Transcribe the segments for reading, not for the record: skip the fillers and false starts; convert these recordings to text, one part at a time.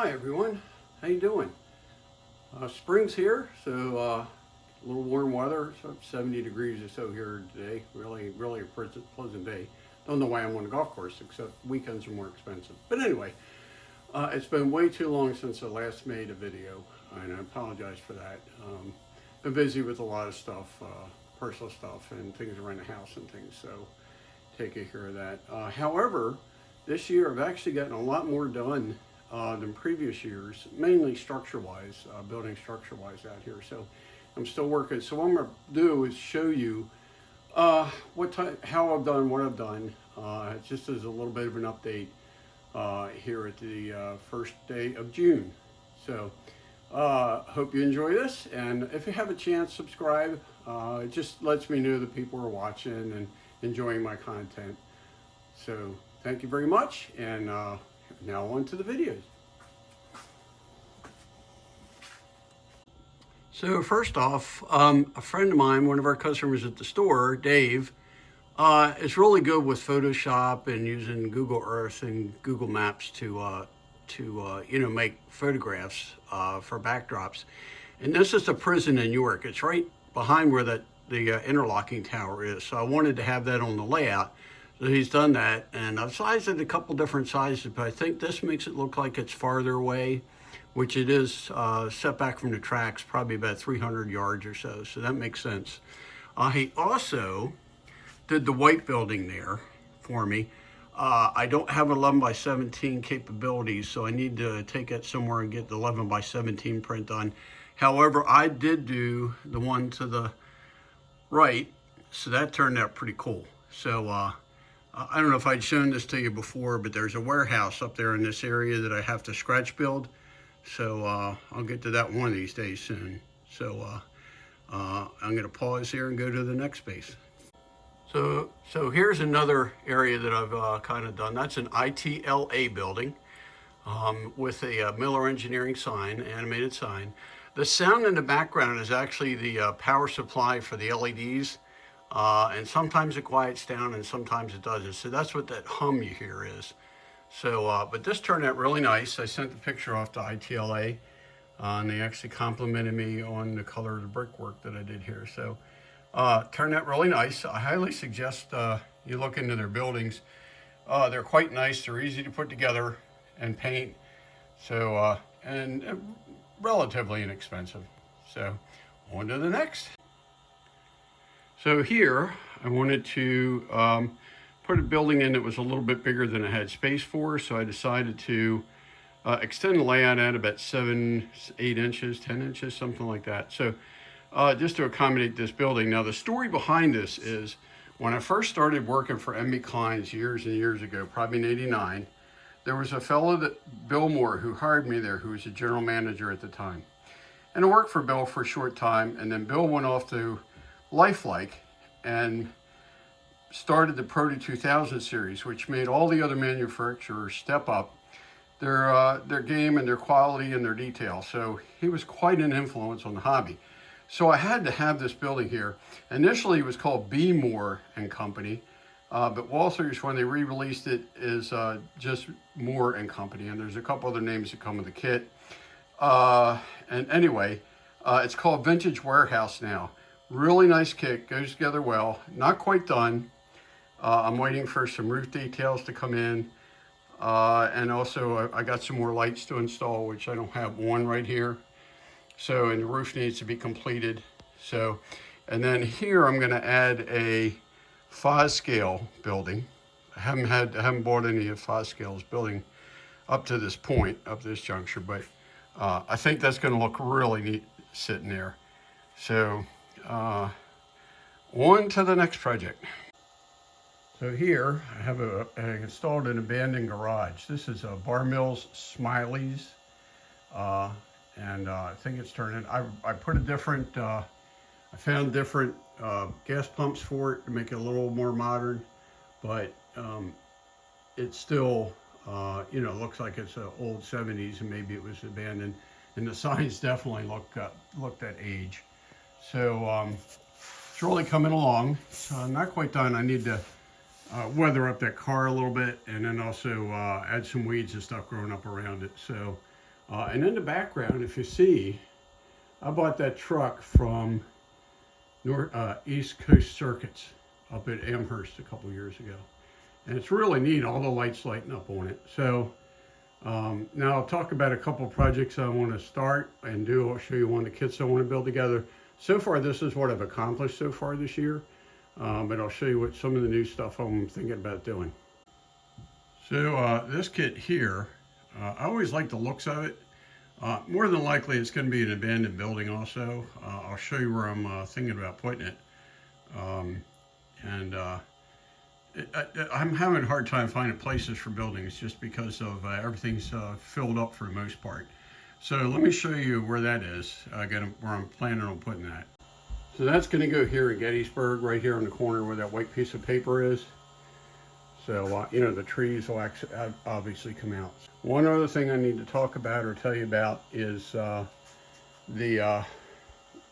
Hi everyone, how you doing? Spring's here, so a little warm weather. It's up 70 degrees or so here today. Really a pleasant day. Don't know why I'm on a golf course, except weekends are more expensive. But anyway, it's been way too long since I last made a video, and I apologize for that. Been busy with a lot of stuff, personal stuff, and things around the house and things. So taking care of that. However, this year I've actually gotten a lot more done than previous years, mainly structure-wise, building structure-wise out here. So I'm still working. So what I'm going to do is show you how I've done what I've done, just as a little bit of an update here at the first day of June. So hope you enjoy this, and if you have a chance, subscribe. It just lets me know that people are watching and enjoying my content. So thank you very much, and now on to the videos. So first off, a friend of mine, one of our customers at the store, Dave, is really good with Photoshop and using Google Earth and Google Maps to make photographs for backdrops. And this is the prison in York. It's right behind where the interlocking tower is. So I wanted to have that on the layout. So he's done that, and I've sized it a couple different sizes, but I think this makes it look like it's farther away, which it is set back from the tracks, probably about 300 yards or so. So that makes sense. He also did the white building there for me. I don't have 11 by 17 capabilities, so I need to take it somewhere and get the 11 by 17 print done. However, I did do the one to the right, so that turned out pretty cool. So I don't know if I'd shown this to you before, but there's a warehouse up there in this area that I have to scratch build. So I'll get to that one of these days soon. So I'm going to pause here and go to the next space. So here's another area that I've kind of done. That's an ITLA building with a Miller Engineering sign, animated sign. The sound in the background is actually the power supply for the LEDs. And sometimes it quiets down and sometimes it doesn't. So that's what that hum you hear is. So, but this turned out really nice. I sent the picture off to ITLA, and they actually complimented me on the color of the brickwork that I did here. So turned out really nice. I highly suggest you look into their buildings. They're quite nice. They're easy to put together and paint. So, and relatively inexpensive. So on to the next. So here, I wanted to put a building in that was a little bit bigger than I had space for, so I decided to extend the layout out about 7, 8 inches, 10 inches, something like that. So just to accommodate this building. Now the story behind this is, when I first started working for M.B. Klein's years and years ago, probably in '89, there was a fellow, Bill Moore, who hired me there, who was a general manager at the time. And I worked for Bill for a short time, and then Bill went off to Lifelike and started the Proto 2000 series, which made all the other manufacturers step up their game and their quality and their detail. So he was quite an influence on the hobby. So I had to have this building here. Initially it was called B. Moore and Company, but Walther's, when they re-released it, is just Moore and Company, and there's a couple other names that come with the kit. And anyway, it's called Vintage Warehouse now. Really nice kit, goes together well. Not quite done. I'm waiting for some roof details to come in. And also I got some more lights to install, which I don't have one right here. So, and the roof needs to be completed. So, and then here I'm gonna add a Foscale building. I haven't bought any of Foscale's building up to this point, up to this juncture, but I think that's gonna look really neat sitting there. So, on to the next project. So here I have I installed an abandoned garage. This is a Bar Mills Smileys, and I think it's turning. I put a different. I found different gas pumps for it to make it a little more modern, but it still, looks like it's an old '70s, and maybe it was abandoned. And the signs definitely looked that age. So it's really coming along. Not quite done. I need to weather up that car a little bit, and then also add some weeds and stuff growing up around it. So And in the background, if you see, I bought that truck from East Coast Circuits up at Amherst a couple years ago. And it's really neat, all the lights lighting up on it. So now I'll talk about a couple of projects I want to start and do. I'll show you one of the kits I want to build together. So far, this is what I've accomplished so far this year. But I'll show you what some of the new stuff I'm thinking about doing. So this kit here, I always like the looks of it. More than likely it's going to be an abandoned building also. I'll show you where I'm thinking about putting it. I'm having a hard time finding places for buildings just because of everything's filled up for the most part. So let me show you where that is, where I'm planning on putting that. So that's going to go here in Gettysburg, right here in the corner where that white piece of paper is. So, you know, the trees will obviously come out. One other thing I need to talk about or tell you about is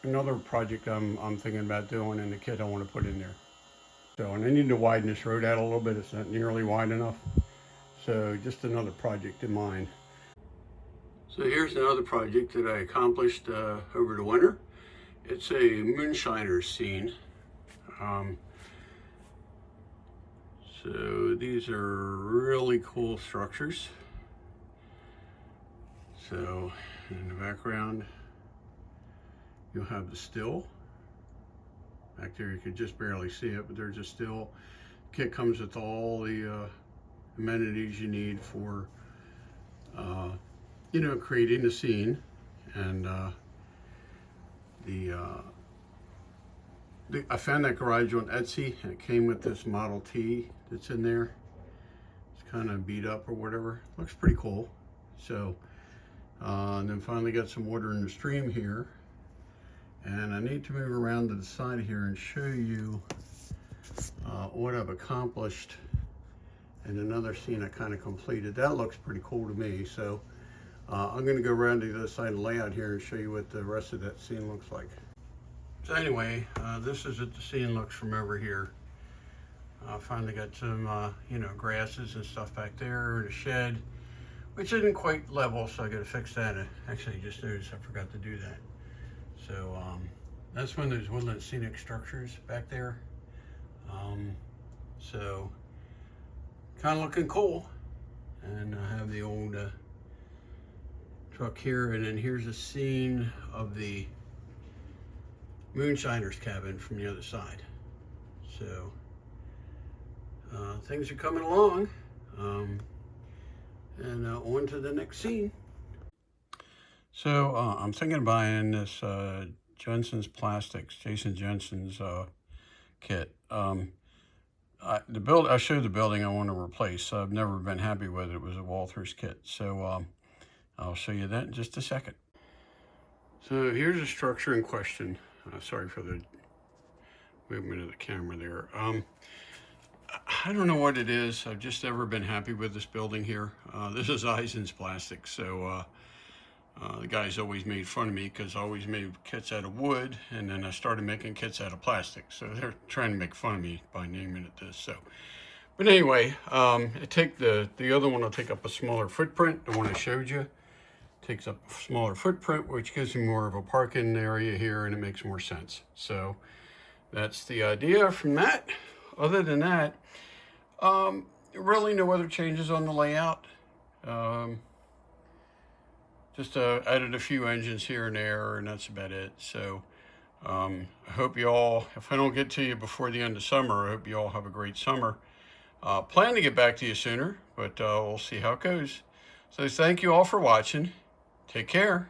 another project I'm thinking about doing in the kit I want to put in there. So, and I need to widen this road out a little bit. It's not nearly wide enough. So just another project in mind. So here's another project that I accomplished over the winter. It's a moonshiner scene. So these are really cool structures. So in the background, you'll have the still. Back there you could just barely see it, but there's a still. Kit comes with all the amenities you need for, you know, creating the scene. And I found that garage on Etsy, and it came with this Model T that's in there. It's kind of beat up or whatever. Looks pretty cool. So, and then finally got some water in the stream here. And I need to move around to the side here and show you what I've accomplished in another scene I kind of completed. That looks pretty cool to me. So I'm going to go around to the other side of the layout here and show you what the rest of that scene looks like. So anyway, this is what the scene looks from over here. I finally got some, you know, grasses and stuff back there, and a shed, which isn't quite level, so I got to fix that. Actually, just noticed I forgot to do that. So that's one of those woodland scenic structures back there. So kind of looking cool. And I have the old truck here, and then here's a scene of the moonshiner's cabin from the other side. So things are coming along, and on to the next scene. So I'm thinking of buying this Jensen's Plastics, Jason Jensen's kit. I showed the building I want to replace. I've never been happy with it. It was a Walthers kit. So I'll show you that in just a second. So here's the structure in question. Sorry for the movement of the camera there. I don't know what it is. I've just never been happy with this building here. This is Eisen's Plastics. So the guys always made fun of me because I always made kits out of wood, and then I started making kits out of plastic. So they're trying to make fun of me by naming it this. So, but anyway, the other one will take up a smaller footprint. The one I showed you takes up a smaller footprint, which gives me more of a parking area here, and it makes more sense. So that's the idea from that. Other than that, really no other changes on the layout. Just added a few engines here and there, and that's about it. So I hope you all, if I don't get to you before the end of summer, I hope you all have a great summer. Plan to get back to you sooner, but we'll see how it goes. So thank you all for watching. Take care.